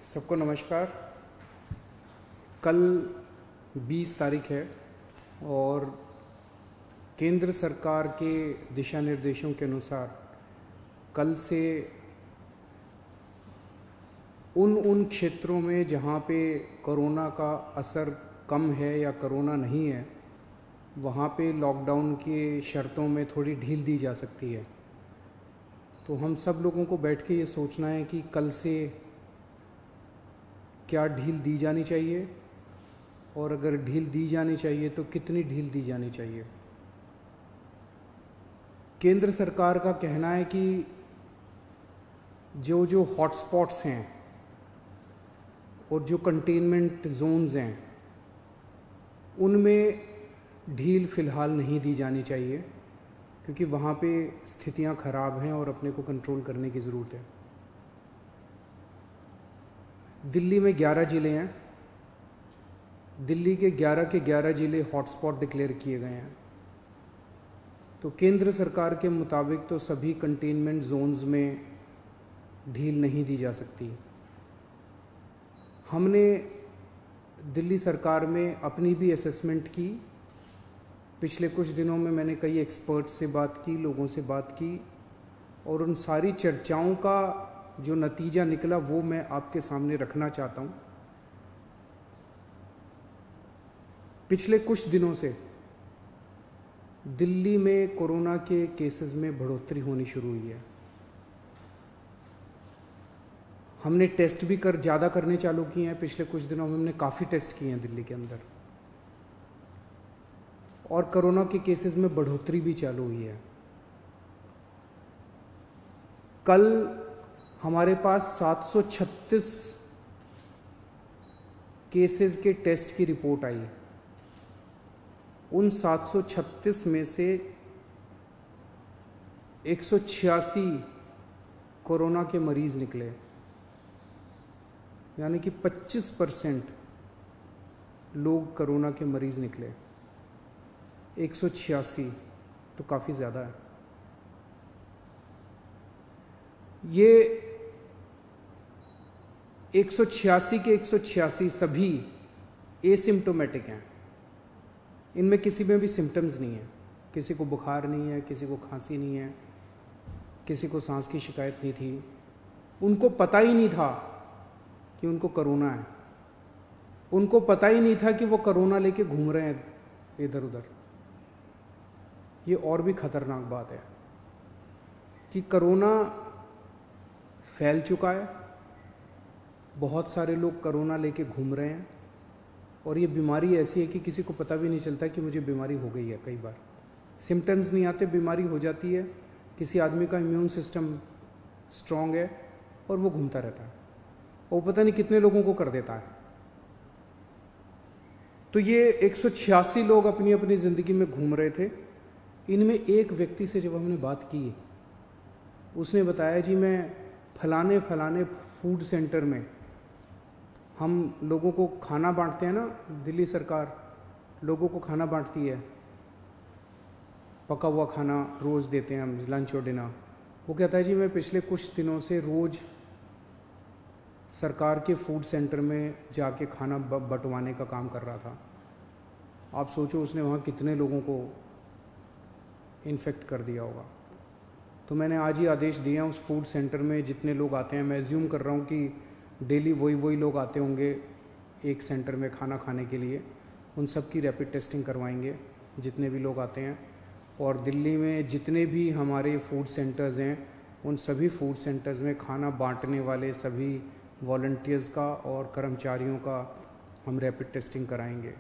सबको नमस्कार। कल 20 तारीख है और केंद्र सरकार के दिशा निर्देशों के अनुसार कल से उन क्षेत्रों में जहाँ पे कोरोना का असर कम है या कोरोना नहीं है, वहाँ पे लॉकडाउन के शर्तों में थोड़ी ढील दी जा सकती है। तो हम सब लोगों को बैठ के ये सोचना है कि कल से क्या ढील दी जानी चाहिए और अगर ढील दी जानी चाहिए तो कितनी ढील दी जानी चाहिए। केंद्र सरकार का कहना है कि जो जो हॉटस्पॉट्स हैं और जो कंटेनमेंट जोन्स हैं उनमें ढील फ़िलहाल नहीं दी जानी चाहिए, क्योंकि वहाँ पे स्थितियाँ ख़राब हैं और अपने को कंट्रोल करने की ज़रूरत है। दिल्ली में 11 ज़िले हैं। दिल्ली के 11 ज़िले हॉटस्पॉट डिक्लेयर किए गए हैं। तो केंद्र सरकार के मुताबिक तो सभी कंटेनमेंट जोन्स में ढील नहीं दी जा सकती। हमने दिल्ली सरकार में अपनी भी असेसमेंट की। पिछले कुछ दिनों में मैंने कई एक्सपर्ट से बात की, लोगों से बात की, और उन सारी चर्चाओं का जो नतीजा निकला वो मैं आपके सामने रखना चाहता हूँ। पिछले कुछ दिनों से दिल्ली में कोरोना के केसेस में बढ़ोतरी होनी शुरू हुई है। हमने टेस्ट भी ज़्यादा करने चालू किए हैं। पिछले कुछ दिनों में हमने काफ़ी टेस्ट किए हैं दिल्ली के अंदर, और कोरोना के केसेस में बढ़ोतरी भी चालू हुई है। कल हमारे पास 736 केसेस के टेस्ट की रिपोर्ट आई। उन 736 में से 186 कोरोना के मरीज निकले, यानी कि 25% लोग कोरोना के मरीज निकले। 186 तो काफ़ी ज़्यादा है। ये 186 के 186 सभी एसिम्टोमेटिक हैं। इनमें किसी में भी सिम्टम्स नहीं है। किसी को बुखार नहीं है, किसी को खांसी नहीं है, किसी को सांस की शिकायत नहीं थी। उनको पता ही नहीं था कि उनको कोरोना है। उनको पता ही नहीं था कि वो कोरोना लेके घूम रहे हैं इधर उधर। ये और भी खतरनाक बात है कि कोरोना फैल चुका है। बहुत सारे लोग कोरोना लेके घूम रहे हैं, और ये बीमारी ऐसी है कि किसी को पता भी नहीं चलता कि मुझे बीमारी हो गई है। कई बार सिम्टम्स नहीं आते, बीमारी हो जाती है। किसी आदमी का इम्यून सिस्टम स्ट्रांग है और वो घूमता रहता है, और पता नहीं कितने लोगों को कर देता है। तो ये 186 लोग अपनी अपनी ज़िंदगी में घूम रहे थे। इनमें एक व्यक्ति से जब हमने बात की, उसने बताया जी मैं फलाने फलाने फूड सेंटर में, हम लोगों को खाना बांटते हैं ना, दिल्ली सरकार लोगों को खाना बांटती है, पका हुआ खाना रोज़ देते हैं हम, लंच और डिनर। वो कहता है जी मैं पिछले कुछ दिनों से रोज़ सरकार के फूड सेंटर में जाके खाना बंटवाने का काम कर रहा था। आप सोचो उसने वहाँ कितने लोगों को इन्फेक्ट कर दिया होगा। तो मैंने आज ही आदेश दिए हैं उस फूड सेंटर में जितने लोग आते हैं, मैं एज्यूम कर रहा हूँ कि डेली वही लोग आते होंगे एक सेंटर में खाना खाने के लिए, उन सब की रैपिड टेस्टिंग करवाएंगे जितने भी लोग आते हैं। और दिल्ली में जितने भी हमारे फूड सेंटर्स हैं, उन सभी फूड सेंटर्स में खाना बांटने वाले सभी वॉलंटियर्स का और कर्मचारियों का हम रैपिड टेस्टिंग कराएंगे।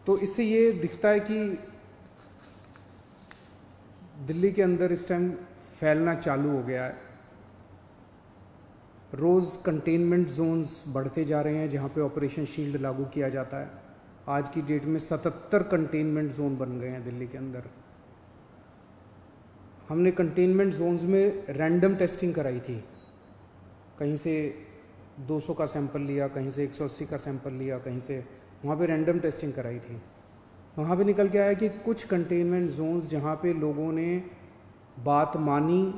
तो इससे ये दिखता है कि दिल्ली के अंदर इस टाइम फैलना चालू हो गया है। रोज़ कंटेनमेंट जोन्स बढ़ते जा रहे हैं जहाँ पे ऑपरेशन शील्ड लागू किया जाता है। आज की डेट में 77 कंटेनमेंट जोन बन गए हैं दिल्ली के अंदर। हमने कंटेनमेंट जोन्स में रैंडम टेस्टिंग कराई थी। कहीं से 200 का सैंपल लिया, कहीं से 180 का सैंपल लिया, कहीं से, वहाँ पे रैंडम टेस्टिंग कराई थी। वहाँ पे निकल के आया कि कुछ कंटेनमेंट जोन्स जहाँ पे लोगों ने बात मानी,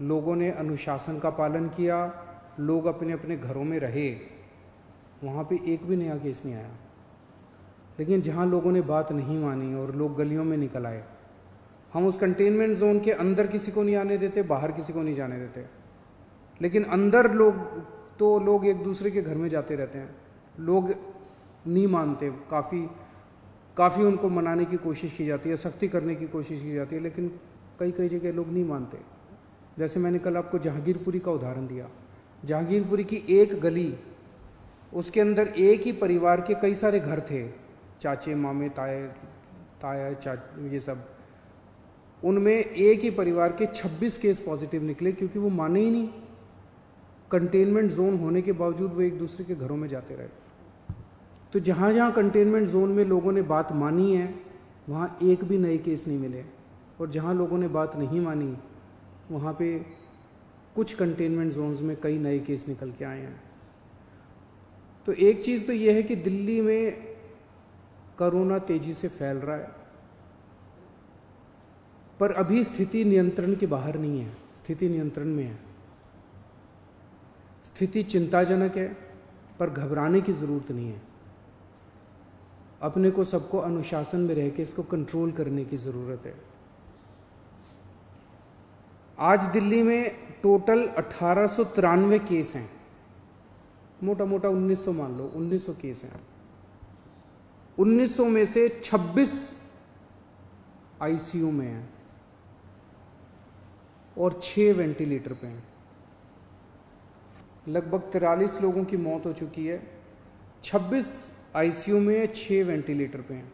लोगों ने अनुशासन का पालन किया, लोग अपने अपने घरों में रहे, वहाँ पे एक भी नया केस नहीं आया। लेकिन जहाँ लोगों ने बात नहीं मानी और लोग गलियों में निकल आए, हम उस कंटेनमेंट जोन के अंदर किसी को नहीं आने देते, बाहर किसी को नहीं जाने देते, लेकिन अंदर लोग एक दूसरे के घर में जाते रहते हैं। लोग नहीं मानते, काफ़ी उनको मनाने की कोशिश की जाती है, सख्ती करने की कोशिश की जाती है, लेकिन कई जगह लोग नहीं मानते। जैसे मैंने कल आपको जहांगीरपुरी का उदाहरण दिया। जहांगीरपुरी की एक गली, उसके अंदर एक ही परिवार के कई सारे घर थे, चाचे मामे ताया ये सब, उनमें एक ही परिवार के 26 केस पॉजिटिव निकले, क्योंकि वो माने ही नहीं। कंटेनमेंट जोन होने के बावजूद वो एक दूसरे के घरों में जाते रहे। तो जहाँ जहाँ कंटेनमेंट जोन में लोगों ने बात मानी है, वहाँ एक भी नए केस नहीं मिले, और जहाँ लोगों ने बात नहीं मानी, वहाँ पे कुछ कंटेनमेंट जोन्स में कई नए केस निकल के आए हैं। तो एक चीज़ तो ये है कि दिल्ली में कोरोना तेजी से फैल रहा है, पर अभी स्थिति नियंत्रण के बाहर नहीं है, स्थिति नियंत्रण में है। स्थिति चिंताजनक है, पर घबराने की ज़रूरत नहीं है। अपने को सबको अनुशासन में रह के इसको कंट्रोल करने की ज़रूरत है। आज दिल्ली में टोटल 1893 केस हैं, मोटा 1900 मान लो, 1900 केस हैं। 1900 में से 26 आईसीयू में हैं और 6 वेंटिलेटर पे हैं। लगभग 43 लोगों की मौत हो चुकी है। 26 आईसीयू में, 6 वेंटिलेटर पे हैं।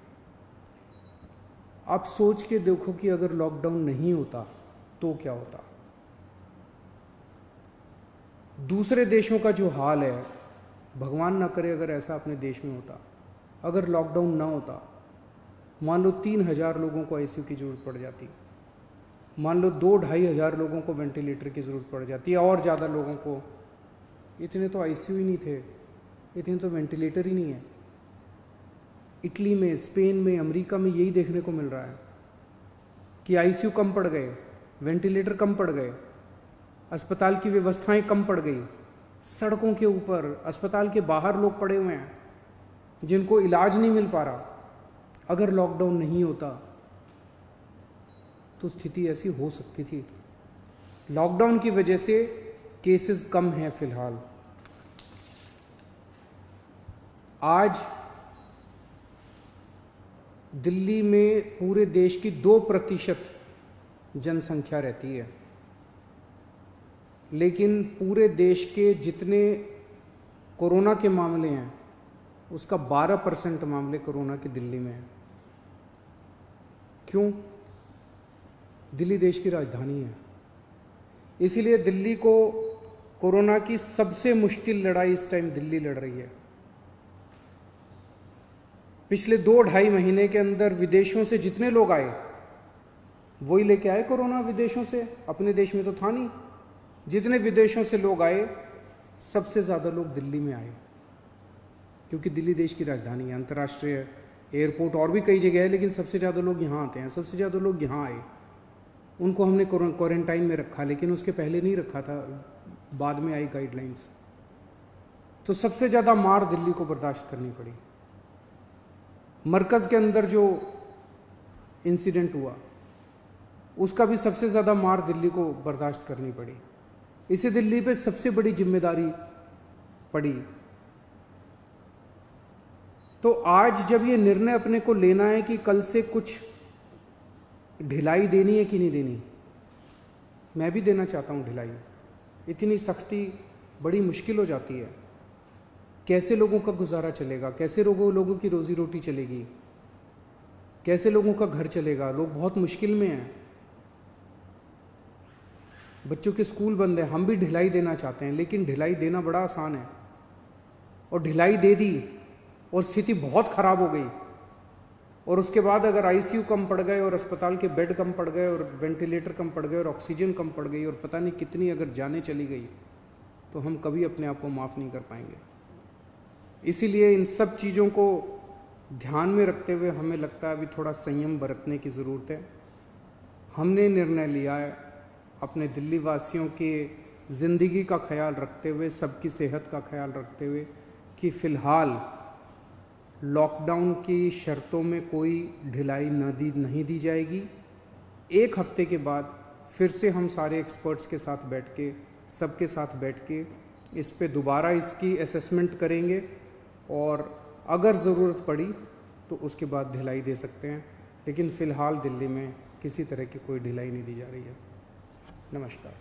आप सोच के देखो कि अगर लॉकडाउन नहीं होता तो क्या होता। दूसरे देशों का जो हाल है, भगवान ना करे अगर ऐसा अपने देश में होता, अगर लॉकडाउन ना होता, मान लो 3000 लोगों को आईसीयू की जरूरत पड़ जाती, मान लो 2-2.5 हज़ार लोगों को वेंटिलेटर की जरूरत पड़ जाती, और ज़्यादा लोगों को। इतने तो आईसीयू ही नहीं थे, इतने तो वेंटिलेटर ही नहीं है। इटली में, स्पेन में, अमेरिका में यही देखने को मिल रहा है कि आईसीयू कम पड़ गए, वेंटिलेटर कम पड़ गए, अस्पताल की व्यवस्थाएं कम पड़ गई। सड़कों के ऊपर, अस्पताल के बाहर लोग पड़े हुए हैं जिनको इलाज नहीं मिल पा रहा। अगर लॉकडाउन नहीं होता तो स्थिति ऐसी हो सकती थी। लॉकडाउन की वजह से केसेस कम हैं फिलहाल। आज दिल्ली में पूरे देश की 2% जनसंख्या रहती है, लेकिन पूरे देश के जितने कोरोना के मामले हैं उसका 12% मामले कोरोना के दिल्ली में हैं। क्यों? दिल्ली देश की राजधानी है, इसीलिए दिल्ली को कोरोना की सबसे मुश्किल लड़ाई इस टाइम दिल्ली लड़ रही है। पिछले 2-2.5 महीने के अंदर विदेशों से जितने लोग आए वही लेके आए कोरोना विदेशों से, अपने देश में तो था नहीं। जितने विदेशों से लोग आए, सबसे ज़्यादा लोग दिल्ली में आए, क्योंकि दिल्ली देश की राजधानी है। अंतर्राष्ट्रीय एयरपोर्ट और भी कई जगह है, लेकिन सबसे ज़्यादा लोग यहाँ आते हैं। सबसे ज़्यादा लोग यहाँ आए, उनको हमने क्वारंटाइन में रखा, लेकिन उसके पहले नहीं रखा था, बाद में आई गाइडलाइंस। तो सबसे ज़्यादा मार दिल्ली को बर्दाश्त करनी पड़ी। मरकज़ के अंदर जो इंसिडेंट हुआ उसका भी सबसे ज़्यादा मार दिल्ली को बर्दाश्त करनी पड़ी। इसे दिल्ली पे सबसे बड़ी जिम्मेदारी पड़ी। तो आज जब ये निर्णय अपने को लेना है कि कल से कुछ ढिलाई देनी है कि नहीं देनी, मैं भी देना चाहता हूँ ढिलाई। इतनी सख्ती बड़ी मुश्किल हो जाती है। कैसे लोगों का गुजारा चलेगा, कैसे लोगों की रोजी रोटी चलेगी, कैसे लोगों का घर चलेगा। लोग बहुत मुश्किल में हैं, बच्चों के स्कूल बंद है। हम भी ढिलाई देना चाहते हैं, लेकिन ढिलाई देना बड़ा आसान है, और ढिलाई दे दी और स्थिति बहुत खराब हो गई, और उसके बाद अगर आईसीयू कम पड़ गए और अस्पताल के बेड कम पड़ गए और वेंटिलेटर कम पड़ गए और ऑक्सीजन कम पड़ गई और पता नहीं कितनी अगर जानें चली गई, तो हम कभी अपने आप को माफ़ नहीं कर पाएंगे। इसीलिए इन सब चीज़ों को ध्यान में रखते हुए हमें लगता है अभी थोड़ा संयम बरतने की ज़रूरत है। हमने निर्णय लिया है अपने दिल्ली वासियों के ज़िंदगी का ख्याल रखते हुए, सबकी सेहत का ख्याल रखते हुए कि फ़िलहाल लॉकडाउन की शर्तों में कोई ढिलाई नहीं दी जाएगी। एक हफ्ते के बाद फिर से हम सारे एक्सपर्ट्स के साथ बैठ के, सबके साथ बैठ के इस पे दोबारा इसकी असेसमेंट करेंगे और अगर ज़रूरत पड़ी तो उसके बाद ढिलाई दे सकते हैं, लेकिन फ़िलहाल दिल्ली में किसी तरह की कोई ढिलाई नहीं दी जा रही है। नमस्कार।